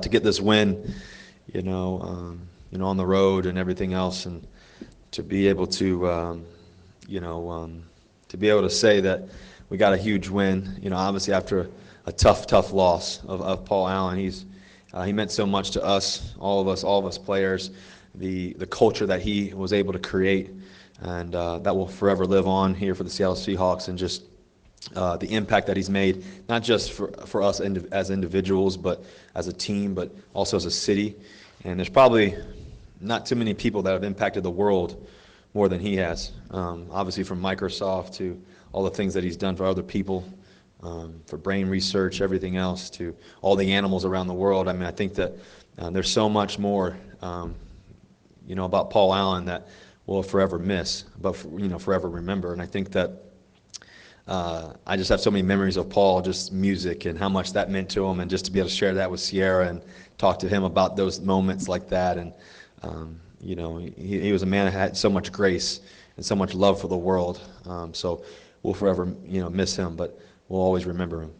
to get this win, on the road and everything else, and to be able to, you know, to be able to say that we got a huge win. Obviously after a tough loss of Paul Allen, he meant so much to us, all of us players, the culture that he was able to create, and that will forever live on here for the Seattle Seahawks, and just the impact that he's made, not just for us as individuals, but as a team, but also as a city. And there's probably not too many people that have impacted the world more than he has. Obviously, from Microsoft to all the things that he's done for other people, for brain research, everything else, to all the animals around the world. I mean, I think that there's so much more, about Paul Allen that we'll forever miss, but forever remember. And I think that I just have so many memories of Paul, just music and how much that meant to him, and just to be able to share that with Sierra and talk to him about those moments like that. And he was a man that had so much grace and so much love for the world. So we'll forever miss him, but we'll always remember him.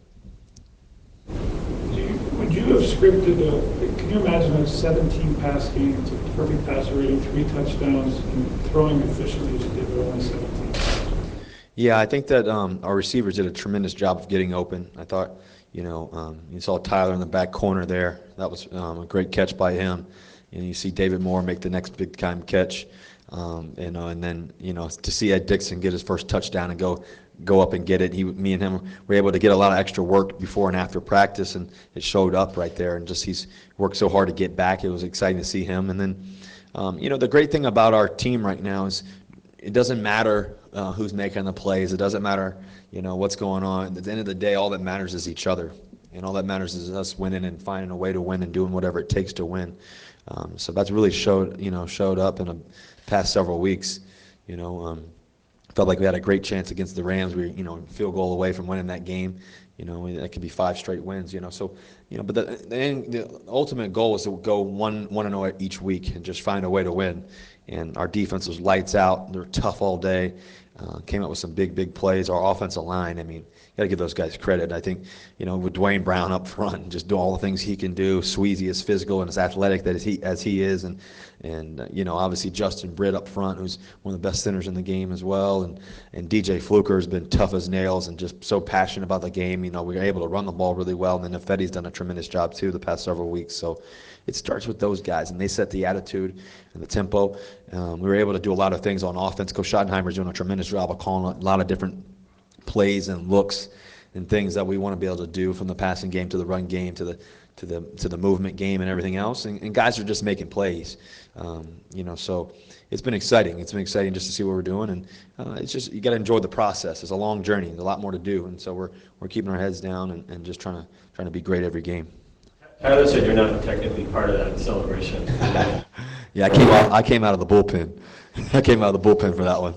Would you have scripted can you imagine a 17 pass game, it's a perfect passer rating, 3 touchdowns, and throwing efficiently as you did with only 17? Yeah, I think that our receivers did a tremendous job of getting open. I thought, you saw Tyler in the back corner there. That was a great catch by him. You see David Moore make the next big time catch, and then to see Ed Dixon get his first touchdown and go up and get it. Me and him were able to get a lot of extra work before and after practice, and it showed up right there. And just he's worked so hard to get back. It was exciting to see him. And then, the great thing about our team right now is it doesn't matter who's making the plays. It doesn't matter, what's going on. At the end of the day, all that matters is each other, and all that matters is us winning and finding a way to win and doing whatever it takes to win. So that's really showed up in the past several weeks. Felt like we had a great chance against the Rams. We were, field goal away from winning that game. That could be 5 straight wins. So, but the ultimate goal is to go 1-0 each week and just find a way to win. And our defense was lights out. They were tough all day. Came up with some big plays. Our offensive line, I mean, got to give those guys credit. I think, with Dwayne Brown up front, just doing all the things he can do. Sweezy is physical and as athletic as he is, and obviously Justin Britt up front, who's one of the best centers in the game as well, and DJ Fluker has been tough as nails and just so passionate about the game. We were able to run the ball really well, and then Nafedi's done a tremendous job too the past several weeks. So it starts with those guys, and they set the attitude and the tempo. We were able to do a lot of things on offense. Coach Schottenheimer's doing a tremendous job of calling a lot of different plays and looks and things that we want to be able to do, from the passing game to the run game to the movement game and everything else. And guys are just making plays. So it's been exciting. It's been exciting just to see what we're doing, and it's just, you got to enjoy the process. It's a long journey. There's a lot more to do, and so we're keeping our heads down and just trying to be great every game. Tyler said you're not technically part of that celebration. Yeah, I came out of the bullpen. I came out of the bullpen for that one.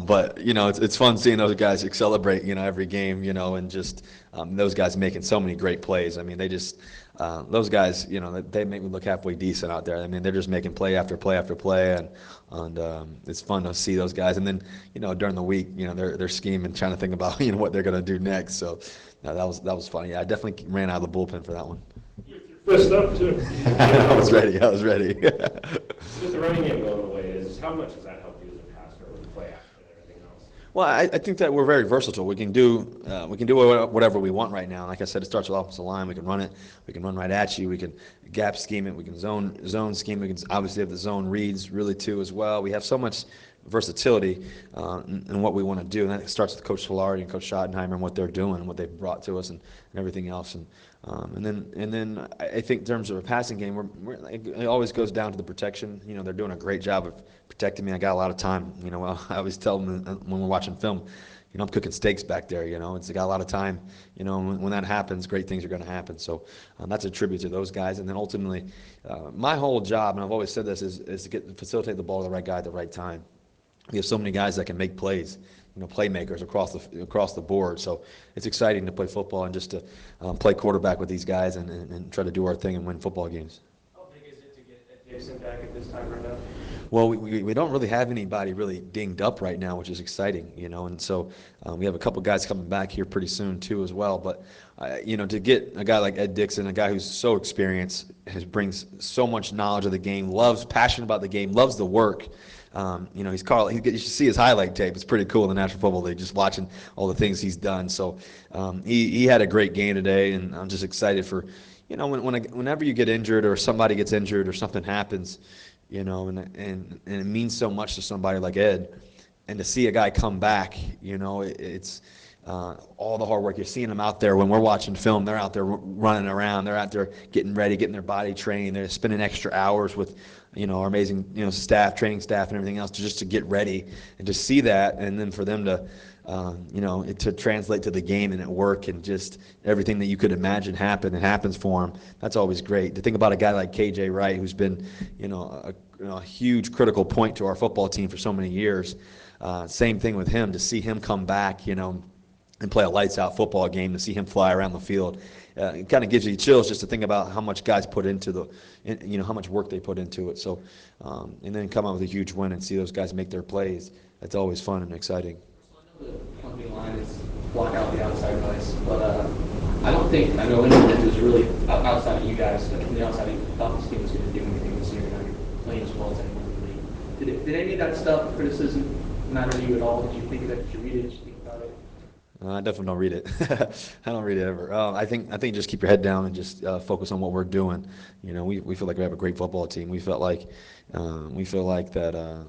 But it's fun seeing those guys celebrate every game, and just those guys making so many great plays. I mean, they just those guys, they make me look halfway decent out there. I mean, they're just making play after play after play, and it's fun to see those guys. And then during the week, they're scheming, trying to think about what they're going to do next. So that was funny. Yeah, I definitely ran out of the bullpen for that one. Fist up too. I was ready. With the running game going away, how much does that help you as a passer with the play action and everything else? Well, I think that we're very versatile. We can do whatever we want right now. Like I said, it starts with offensive line. We can run it. We can run right at you. We can gap scheme it. We can zone scheme. We can obviously have the zone reads really too as well. We have so much versatility in what we want to do, and that starts with Coach Solari and Coach Schottenheimer and what they're doing and what they've brought to us and everything else. And then I think in terms of a passing game, it always goes down to the protection. They're doing a great job of protecting me. I got a lot of time. I always tell them when we're watching film, I'm cooking steaks back there. It's got a lot of time. When that happens, great things are going to happen. So that's a tribute to those guys. And then ultimately, my whole job, and I've always said this, is to facilitate the ball to the right guy at the right time. We have so many guys that can make plays, playmakers across the board. So it's exciting to play football and just to play quarterback with these guys and try to do our thing and win football games. How big is it to get Ed Dixon back at this time right now? Well, we don't really have anybody really dinged up right now, which is exciting, and so we have a couple guys coming back here pretty soon too as well. But to get a guy like Ed Dixon, a guy who's so experienced, brings so much knowledge of the game, passionate about the game, loves the work. He's Carl. You should see his highlight tape. It's pretty cool in the National Football League, just watching all the things he's done. So he had a great game today, and I'm just excited for, whenever you get injured or somebody gets injured or something happens, and it means so much to somebody like Ed, and to see a guy come back, it's all the hard work. You're seeing them out there when we're watching film. They're out there running around. They're out there getting ready, getting their body trained. They're spending extra hours with, our amazing, staff, training staff, and everything else just to get ready and to see that, and then for them to, to translate to the game and at work and just everything that you could imagine happens for them. That's always great. To think about a guy like KJ Wright, who's been, a huge critical point to our football team for so many years. Same thing with him. To see him come back, and play a lights-out football game, to see him fly around the field, it kind of gives you chills just to think about how much guys put into how much work they put into it. So, and then come out with a huge win and see those guys make their plays. That's always fun and exciting. So I know the company line is block out the outside guys, but I know anyone who's really outside of you guys, from the outside of you, thought this team was going to do anything this year. Now you're playing as well as anyone in the league. Did any of that stuff, criticism, matter to you at all? Did you think of it? Did you read it? Did you think about it? I definitely don't read it. I don't read it ever. I think just keep your head down and just focus on what we're doing. We feel like we have a great football team. We feel like that.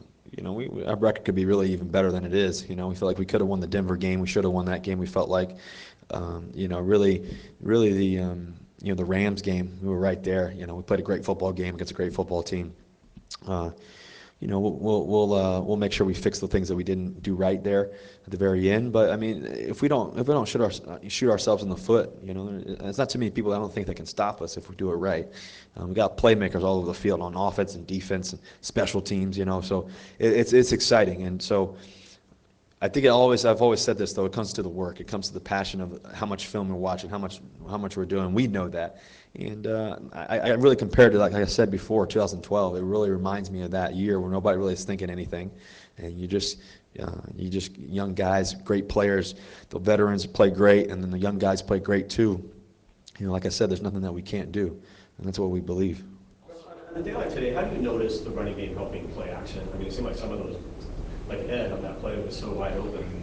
Our record could be really even better than it is. We feel like we could have won the Denver game. We should have won that game. We felt like, really the Rams game. We were right there. We played a great football game against a great football team. We'll make sure we fix the things that we didn't do right there at the very end. But I mean, if we don't shoot ourselves in the foot, there's not too many people I don't think that can stop us if we do it right. We got playmakers all over the field on offense and defense and special teams. So it's exciting. And so I think I've always said this though. It comes to the work. It comes to the passion of how much film we're watching, how much we're doing. We know that. And I really compared to, like I said before, 2012. It really reminds me of that year where nobody really is thinking anything, and you just young guys, great players. The veterans play great, and then the young guys play great too. Like I said, there's nothing that we can't do, and that's what we believe. On a day like today, how do you notice the running game helping play action? I mean, it seemed like some of those, like Ed on that play, was so wide open.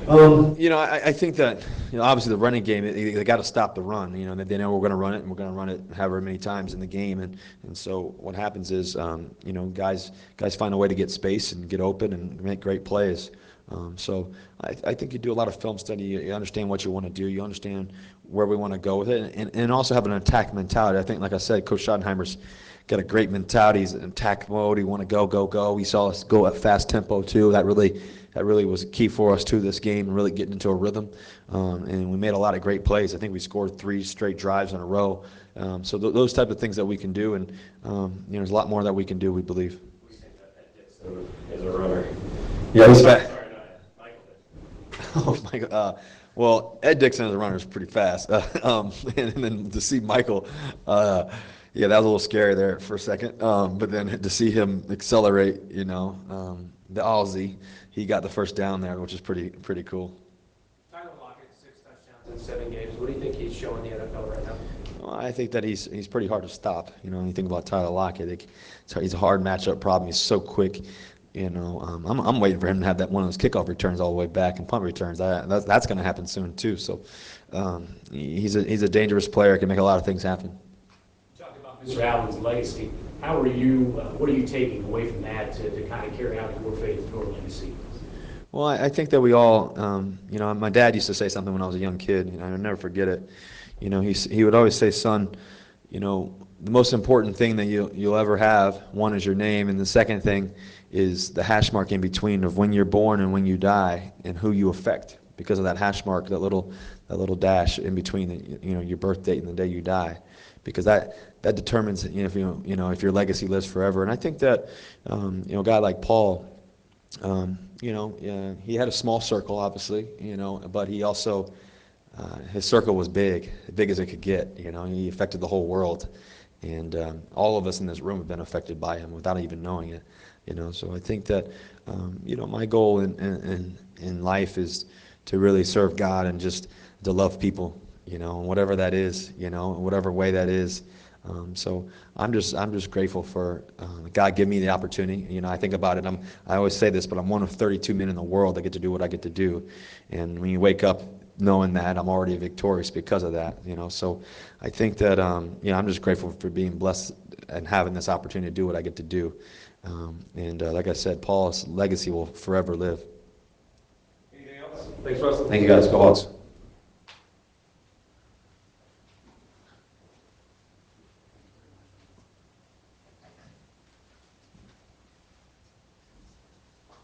I think that obviously the running game, they got to stop the run. They know we're going to run it, and we're going to run it however many times in the game. And so what happens is, guys find a way to get space and get open and make great plays. So I think you do a lot of film study. You understand what you want to do. You understand where we want to go with it, and also have an attack mentality. I think, like I said, Coach Schottenheimer's got a great mentality. He's in attack mode. He want to go. We saw us go at fast tempo too. That really was key for us too this game, and really getting into a rhythm. And we made a lot of great plays. I think we scored 3 straight drives in a row. So those type of things that we can do, and there's a lot more that we can do. We believe. We think that Dixon is a runner. Yeah, he's fast. Sorry, not Michael did. Oh my God. Well, Ed Dixon as a runner is pretty fast. And then to see Michael, yeah, that was a little scary there for a second. But then to see him accelerate, the Aussie, he got the first down there, which is pretty cool. Tyler Lockett, 6 touchdowns in 7 games. What do you think he's showing the NFL right now? Well, I think that he's pretty hard to stop. When you think about Tyler Lockett, he's a hard matchup problem. He's so quick. I'm waiting for him to have that one of those kickoff returns all the way back and punt returns. That's going to happen soon too. So he's a dangerous player. Can make a lot of things happen. Talk about Mr. Allen's legacy. How are you? What are you taking away from that to kind of carry out your faith, your legacy? Well, I think that we all, my dad used to say something when I was a young kid. I'll never forget it. He would always say, son, the most important thing that you'll ever have, one is your name, and the second thing is the hash mark in between of when you're born and when you die and who you affect because of that hash mark, that little dash in between, your birth date and the day you die, because that determines if your legacy lives forever. And I think that a guy like Paul, he had a small circle, obviously, but he also his circle was big as it could get. He affected the whole world. And all of us in this room have been affected by him without even knowing it. So I think that my goal in life is to really serve God and just to love people, and whatever that is, in whatever way that is. So I'm just grateful for God giving me the opportunity. I think about it. I always say this, but I'm one of 32 men in the world that get to do what I get to do. And when you wake up knowing that, I'm already victorious because of that. So I think that I'm just grateful for being blessed and having this opportunity to do what I get to do. And like I said, Paul's legacy will forever live. Anything else? Thanks, Russell. Thank you guys. Go Hawks.